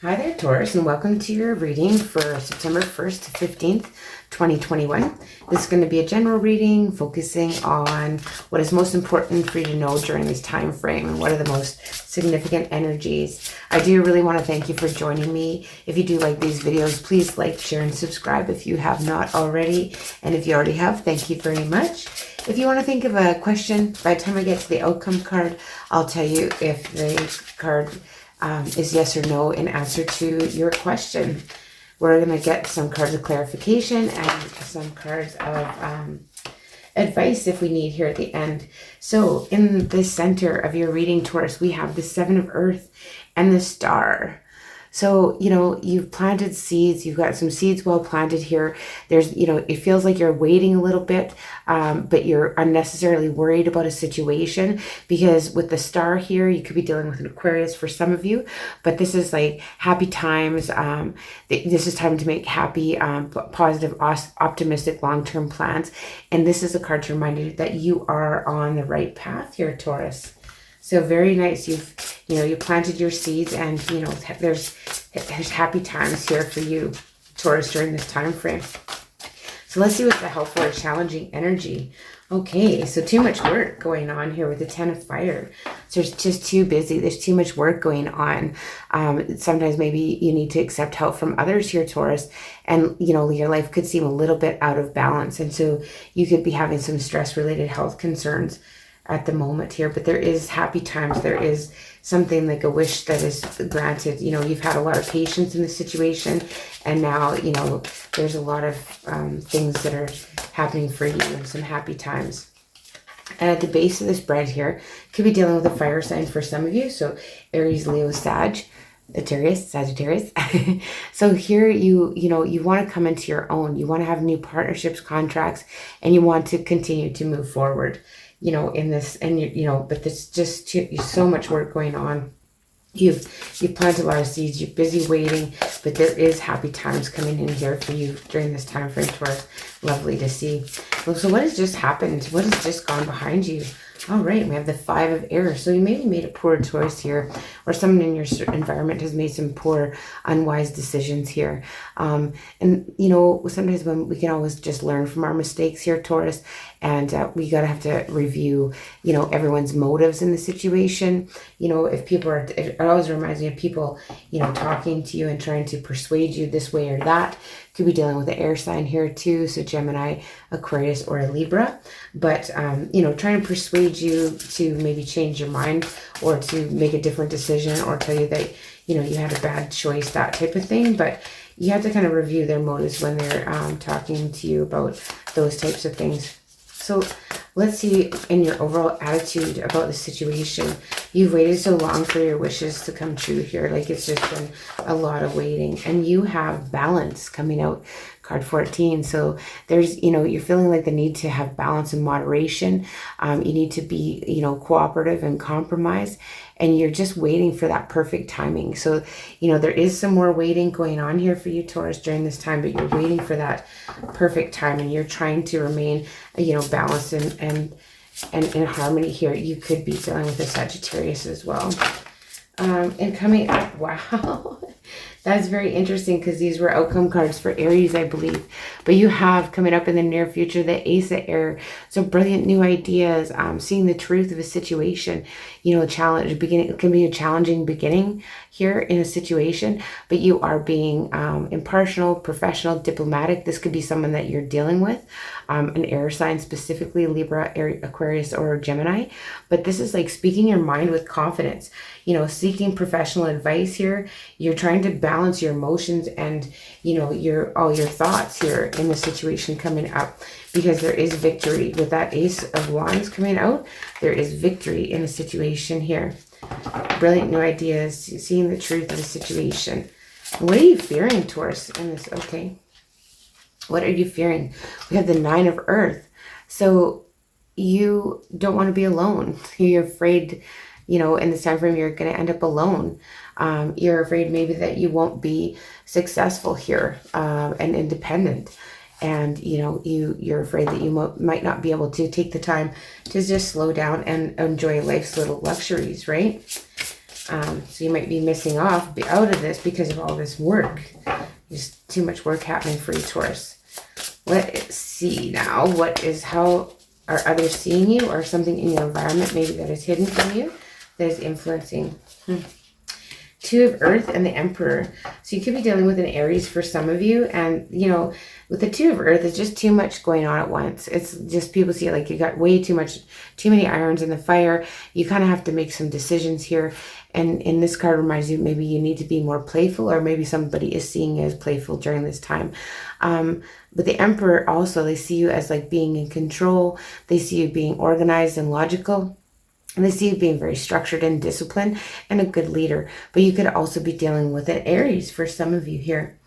Hi there, Taurus, and welcome to your reading for September 1st to 15th, 2021. This is going to be a general reading focusing on what is most important for you to know during this time frame and what are the most significant energies. I do really want to thank you for joining me. If you do like these videos, please like, share, and subscribe if you have not already. And if you already have, thank you very much. If you want to think of a question, by the time I get to the outcome card, I'll tell you if the card is yes or no in answer to your question. We're going to get some cards of clarification and some cards of advice if we need here at the end. So in the center of your reading, Taurus, we have the Seven of Earth and the Star. So, you've planted seeds. You've got some seeds well planted here. There's, it feels like you're waiting a little bit, but you're unnecessarily worried about a situation because with the Star here, you could be dealing with an Aquarius for some of you, but this is like happy times. This is time to make happy, positive, optimistic, long-term plans. And this is a card to remind you that you are on the right path here, Taurus. So very nice. You planted your seeds, and there's happy times here for you, Taurus, during this time frame. So let's see what's the helpful or challenging energy. Okay, so too much work going on here with the Ten of Fire. So it's just too busy. There's too much work going on. Sometimes maybe you need to accept help from others here, Taurus, and your life could seem a little bit out of balance, and so you could be having some stress-related health concerns at the moment here, but there is happy times. There is something like a wish that is granted. You've had a lot of patience in the situation, and now there's a lot of things that are happening for you and some happy times. And at the base of this bread here, could be dealing with a fire sign for some of you, so Aries, Leo, Sagittarius. So here you want to come into your own. You want to have new partnerships, contracts, and you want to continue to move forward in this, and but there's just so much work going on. You've planted a lot of seeds. You're busy waiting, but there is happy times coming in here for you during this time frame, Taurus. Lovely to see. So what has just happened? What has just gone behind you? All right, we have the Five of Air. So you maybe made a poor choice here, or someone in your environment has made some poor, unwise decisions here. And sometimes when we can always just learn from our mistakes here, Taurus, and we gotta have to review, everyone's motives in the situation. If people are, it always reminds me of people, talking to you and trying to persuade you this way or that. Could be dealing with the air sign here too, so Gemini, Aquarius, or a Libra. But, trying to persuade you to maybe change your mind or to make a different decision or tell you that, you had a bad choice, that type of thing. But you have to kind of review their motives when they're talking to you about those types of things. So let's see in your overall attitude about the situation. You've waited so long for your wishes to come true here. Like it's just been a lot of waiting, and you have balance coming out, card 14. So there's, you're feeling like the need to have balance and moderation. You need to be, cooperative and compromise, and you're just waiting for that perfect timing. So, there is some more waiting going on here for you, Taurus, during this time, but you're waiting for that perfect time, and you're trying to remain, balanced and in harmony here. You could be dealing with a Sagittarius as well. And coming up, wow, that's very interesting because these were outcome cards for Aries, I believe. But you have coming up in the near future the Ace of Air. So brilliant new ideas, seeing the truth of a situation. Challenge beginning. It can be a challenging beginning here in a situation, but you are being impartial, professional, diplomatic. This could be someone that you're dealing with, an air sign, specifically Libra, Aquarius, or Gemini. But this is like speaking your mind with confidence. Seeking professional advice here. You're trying to balance your emotions and all your thoughts here in the situation coming up, because there is victory with that Ace of Wands coming out. There is victory in the situation here. Brilliant new ideas, seeing the truth of the situation. What are you fearing, Taurus, in this? Okay, what are you fearing? We have the Nine of Earth. So you don't want to be alone. You're afraid, in this time frame, you're going to end up alone. You're afraid maybe that you won't be successful here and independent. And, you're afraid that you might not be able to take the time to just slow down and enjoy life's little luxuries, right? So you might be missing out of this because of all this work. There's too much work happening for you, Taurus. Let's see now. How are others seeing you, or something in your environment maybe that is hidden from you that is influencing? Two of Earth and the Emperor. So you could be dealing with an Aries for some of you. And, you know, with the Two of Earth, it's just too much going on at once. It's just, people see it like you got way too many irons in the fire. You kind of have to make some decisions here. And in this card reminds you, maybe you need to be more playful, or maybe somebody is seeing you as playful during this time. But the Emperor also, they see you as like being in control. They see you being organized and logical. And they see you being very structured and disciplined and a good leader. But you could also be dealing with an Aries for some of you here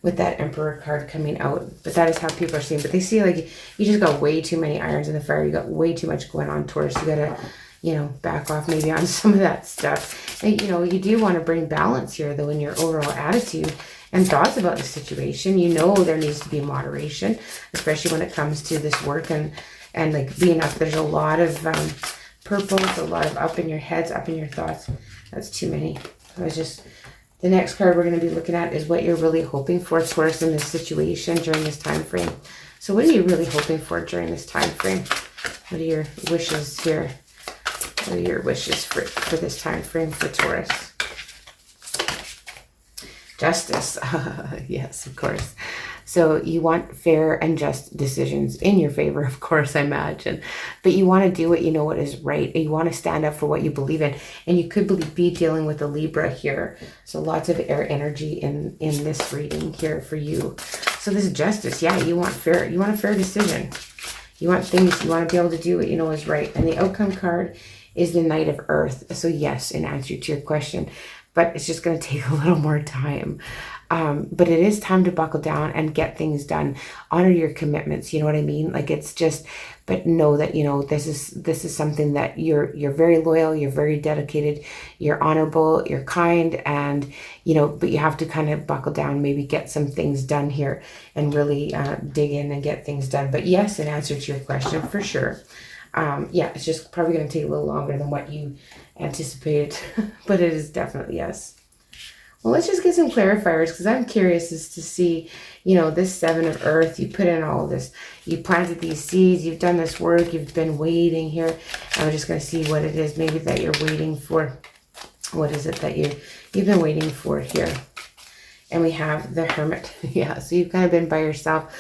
with that Emperor card coming out. But that is how people are seeing. But they see like you just got way too many irons in the fire. You got way too much going on, Taurus. You got to, you know, back off maybe on some of that stuff. And, you know, you do want to bring balance here, though, in your overall attitude and thoughts about the situation. You know there needs to be moderation, especially when it comes to this work and like being up. There's a lot of purple, a lot of up in your heads, up in your thoughts. That's too many. The next card we're going to be looking at is what you're really hoping for, Taurus, in this situation during this time frame. So what are you really hoping for during this time frame? What are your wishes here? What are your wishes for this time frame for Taurus? Justice. Yes, of course. So you want fair and just decisions in your favor, of course, I imagine. But you want to do what you know what is right. And you want to stand up for what you believe in. And you could be dealing with a Libra here. So lots of air energy in this reading here for you. So this is justice. Yeah, you want fair. You want a fair decision. You want things. You want to be able to do what you know is right. And the outcome card is the Knight of Earth. So yes, in answer to your question. But it's just going to take a little more time. But it is time to buckle down and get things done. Honor your commitments. You know what I mean? Like, it's just, but know that, you know, this is something that you're very loyal, you're very dedicated, you're honorable, you're kind, and, you know, but you have to kind of buckle down, maybe get some things done here and really dig in and get things done. But yes, in answer to your question, for sure. Yeah, it's just probably going to take a little longer than what you anticipated, but it is definitely yes. Well, let's just get some clarifiers, because I'm curious as to see, you know, this Seven of Earth, you put in all this, you planted these seeds, you've done this work, you've been waiting here. I'm just going to see what it is maybe that you're waiting for. What is it that you've been waiting for here? And we have the Hermit. Yeah, so you've kind of been by yourself.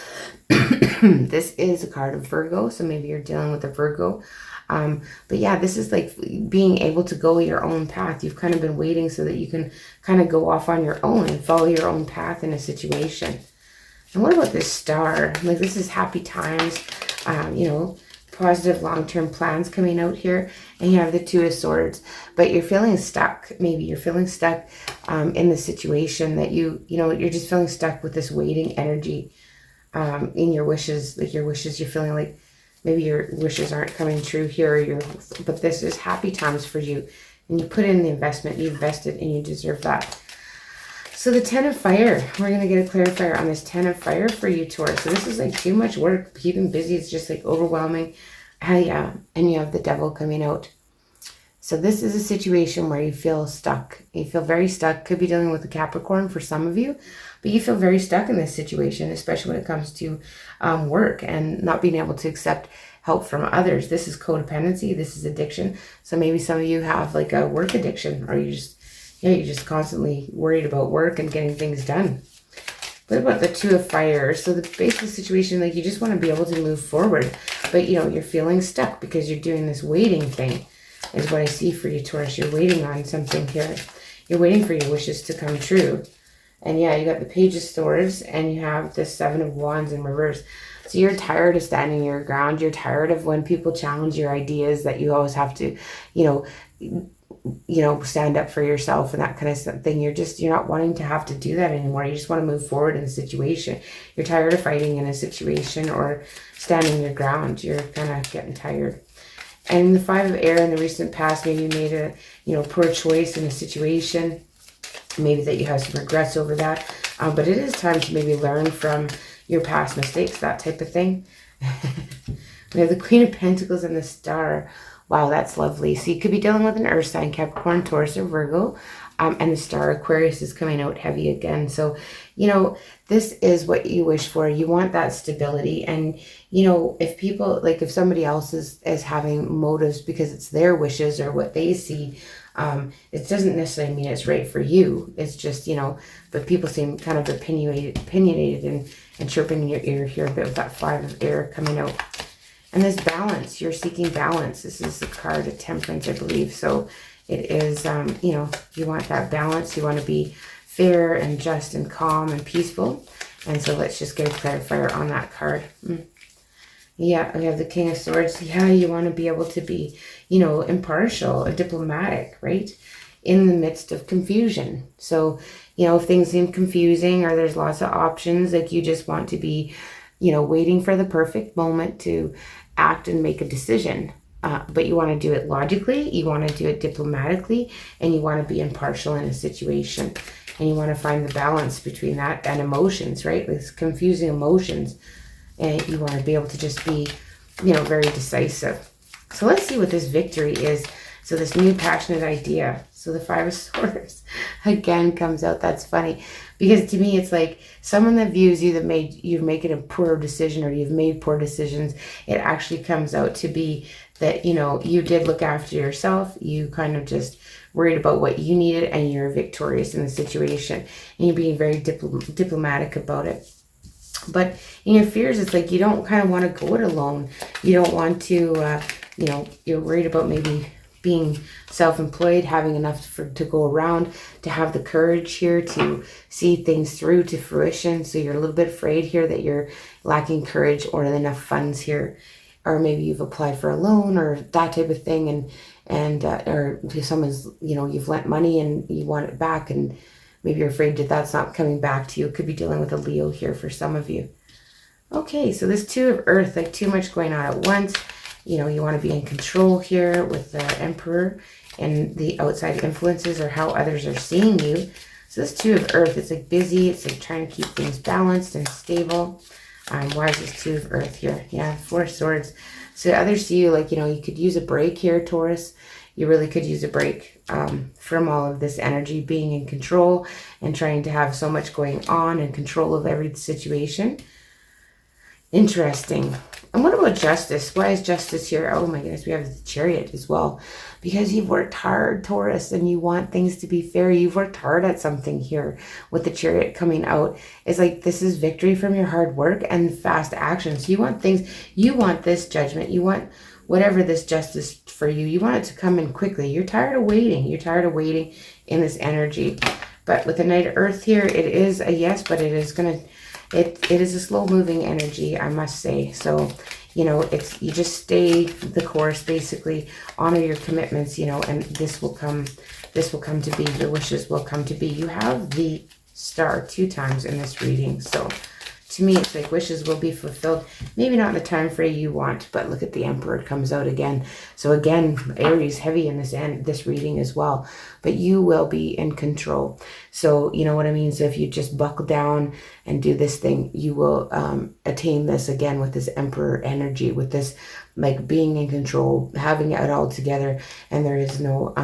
This is a card of Virgo, so maybe you're dealing with a Virgo. But yeah, this is like being able to go your own path. You've kind of been waiting so that you can kind of go off on your own and follow your own path in a situation. And what about this Star? Like, this is happy times, you know, positive long-term plans coming out here. And you have the Two of Swords, but you're feeling stuck. Maybe you're feeling stuck in the situation that you know, you're just feeling stuck with this waiting energy in your wishes. Like your wishes, you're feeling like maybe your wishes aren't coming true here, but this is happy times for you. And you put in the investment, you invested, and you deserve that. So the Ten of Fire, we're going to get a clarifier on this Ten of Fire for you, Taurus. So this is like too much work, keeping busy. It's just like overwhelming. Yeah, and you have the Devil coming out. So this is a situation where you feel stuck. You feel very stuck. Could be dealing with a Capricorn for some of you, but you feel very stuck in this situation, especially when it comes to work and not being able to accept help from others. This is codependency. This is addiction. So maybe some of you have like a work addiction, or you're just constantly worried about work and getting things done. What about the Two of Fire? So the basic situation, like you just want to be able to move forward, but you know, you're feeling stuck because you're doing this waiting thing is what I see for you, Taurus. You're waiting on something here. You're waiting for your wishes to come true. And yeah, you got the Page of Swords and you have the Seven of Wands in reverse. So you're tired of standing your ground. You're tired of when people challenge your ideas, that you always have to, you know, stand up for yourself and that kind of thing. You're not wanting to have to do that anymore. You just want to move forward in the situation. You're tired of fighting in a situation or standing your ground. You're kind of getting tired. And the Five of Air in the recent past, maybe you made a, you know, poor choice in a situation. Maybe that you have some regrets over that. But it is time to maybe learn from your past mistakes, that type of thing. We have the Queen of Pentacles and the Star. Wow, that's lovely. So you could be dealing with an earth sign, Capricorn, Taurus, or Virgo. And the star Aquarius is coming out heavy again. So, this is what you wish for. You want that stability. And, if people, like if somebody else is having motives because it's their wishes or what they see, it doesn't necessarily mean it's right for you. It's just, but people seem kind of opinionated and chirping in your ear here a bit with that 5 of air coming out. And this balance, you're seeking balance. This is the card of Temperance, I believe. So it is, you want that balance. You want to be fair and just and calm and peaceful. And so let's just get a clarifier on that card. Yeah, we have the King of Swords. Yeah, you want to be able to be, impartial and diplomatic, right? In the midst of confusion. So, if things seem confusing or there's lots of options, like you just want to be, waiting for the perfect moment to act and make a decision. But you want to do it logically, you want to do it diplomatically, and you want to be impartial in a situation. And you want to find the balance between that and emotions, right? These confusing emotions. And you want to be able to just be, very decisive. So let's see what this victory is. So this new passionate idea. So the 5 of Swords again comes out. That's funny. Because to me, it's like someone that views you that you're making a poor decision or you've made poor decisions. It actually comes out to be that, you did look after yourself. You kind of just worried about what you needed and you're victorious in the situation. And you're being very diplomatic about it. But in your fears, it's like you don't kind of want to go it alone. You don't want to, you're worried about maybe being self-employed, having enough to go around, to have the courage here to see things through to fruition. So you're a little bit afraid here that you're lacking courage or enough funds here. Or maybe you've applied for a loan or that type of thing. Or someone's, you've lent money and you want it back and maybe you're afraid that that's not coming back to you. Could be dealing with a Leo here for some of you. Okay, so this 2 of Earth, like too much going on at once. You want to be in control here with the Emperor and the outside influences or how others are seeing you. So this 2 of Earth, it's like busy. It's like trying to keep things balanced and stable. Why is this 2 of Earth here? Yeah, 4 of Swords. So others see you like, you could use a break here, Taurus. You really could use a break from all of this energy, being in control and trying to have so much going on and control of every situation. Interesting. And what about justice? Why is justice here? Oh my goodness, we have the Chariot as well. Because you've worked hard, Taurus, and you want things to be fair. You've worked hard at something here with the Chariot coming out. It's like this is victory from your hard work and fast action. So you want things, you want this judgment, you want whatever this justice for you, you want it to come in quickly. You're tired of waiting. You're tired of waiting in this energy. But with the Knight of Earth here, it is a yes, but it is going to, it is a slow moving energy, I must say. So, you just stay the course, basically honor your commitments, and this will come to be, your wishes will come to be. You have the star 2 times in this reading. So to me, it's like wishes will be fulfilled. Maybe not in the time frame you want, but look at the Emperor comes out again. So again, Aries heavy in this reading as well. But you will be in control. So you know what I mean? So if you just buckle down and do this thing, you will attain this again with this Emperor energy, with this like being in control, having it all together. And there is no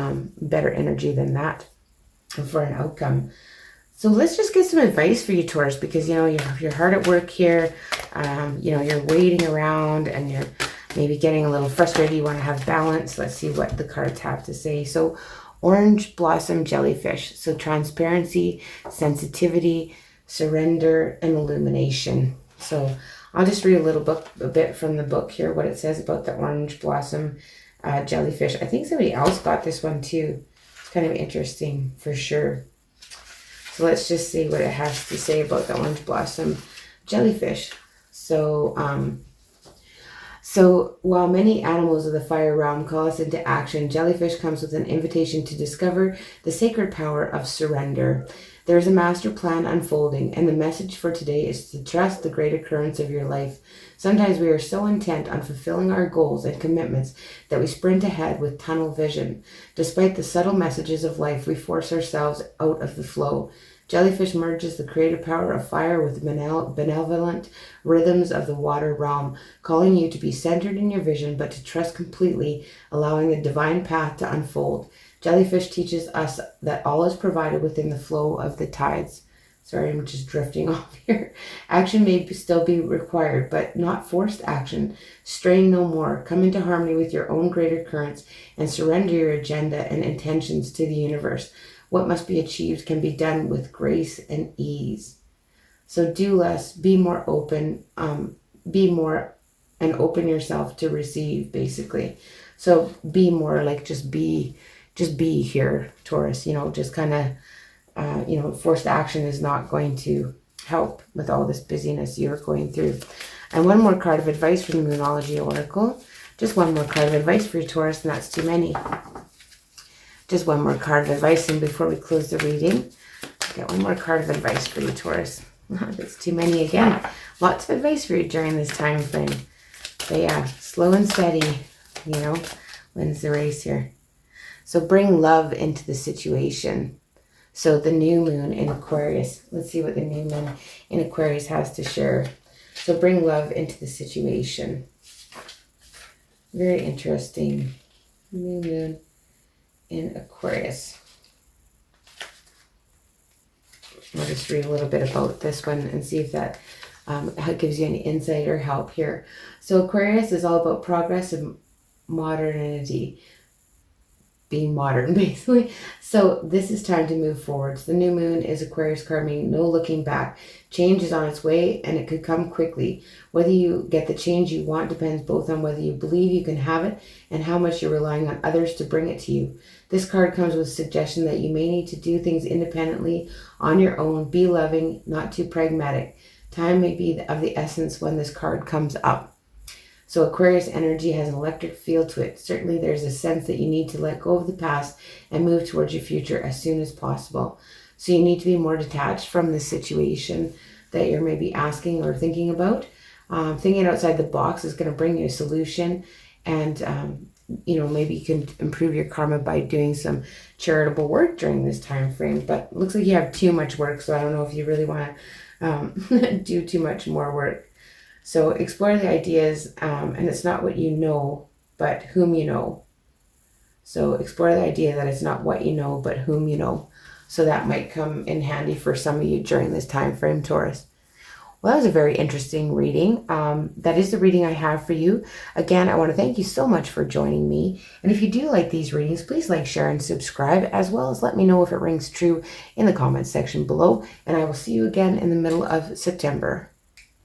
better energy than that for an outcome. So let's just get some advice for you, Taurus, because, you're hard at work here. You're waiting around and you're maybe getting a little frustrated. You want to have balance. Let's see what the cards have to say. So orange blossom jellyfish. So transparency, sensitivity, surrender, and illumination. So I'll just read a bit from the book here, what it says about the orange blossom jellyfish. I think somebody else got this one too. It's kind of interesting for sure. So let's just see what it has to say about the orange blossom jellyfish. So while many animals of the fire realm call us into action, jellyfish comes with an invitation to discover the sacred power of surrender. There is a master plan unfolding, and the message for today is to trust the greater currents of your life. Sometimes we are so intent on fulfilling our goals and commitments that we sprint ahead with tunnel vision. Despite the subtle messages of life, we force ourselves out of the flow. Jellyfish merges the creative power of fire with the benevolent rhythms of the water realm, calling you to be centered in your vision, but to trust completely, allowing the divine path to unfold. Jellyfish teaches us that all is provided within the flow of the tides. Sorry, I'm just drifting off here. Action may still be required, but not forced action. Strain no more. Come into harmony with your own greater currents and surrender your agenda and intentions to the universe. What must be achieved can be done with grace and ease. So do less, be more open, be more and open yourself to receive, basically. So be more like just be here, Taurus, just kind of, forced action is not going to help with all this busyness you're going through. And one more card of advice from the Moonology Oracle. Just one more card of advice for you, Taurus, and that's too many. Just one more card of advice, and before we close the reading, I'll get one more card of advice for you, Taurus. That's too many again. Lots of advice for you during this time frame. But yeah, slow and steady, wins the race here. So bring love into the situation. So the new moon in Aquarius. Let's see what the new moon in Aquarius has to share. So bring love into the situation. Very interesting. New moon in Aquarius. I'll just read a little bit about this one and see if that gives you any insight or help here. So Aquarius is all about progress and modernity. Being modern, basically. So this is time to move forwards. The new moon is Aquarius card, meaning no looking back. Change is on its way, and it could come quickly. Whether you get the change you want depends both on whether you believe you can have it and how much you're relying on others to bring it to you. This card comes with a suggestion that you may need to do things independently on your own. Be loving, not too pragmatic. Time may be of the essence when this card comes up. So Aquarius energy has an electric feel to it. Certainly there's a sense that you need to let go of the past and move towards your future as soon as possible. So you need to be more detached from the situation that you're maybe asking or thinking about. Thinking outside the box is going to bring you a solution, and maybe you can improve your karma by doing some charitable work during this time frame. But it looks like you have too much work, so I don't know if you really want to do too much more work. So explore the ideas, and it's not what you know, but whom you know. So explore the idea that it's not what you know, but whom you know. So that might come in handy for some of you during this time frame, Taurus. Well, that was a very interesting reading. That is the reading I have for you. Again, I want to thank you so much for joining me. And if you do like these readings, please like, share, and subscribe, as well as let me know if it rings true in the comments section below. And I will see you again in the middle of September.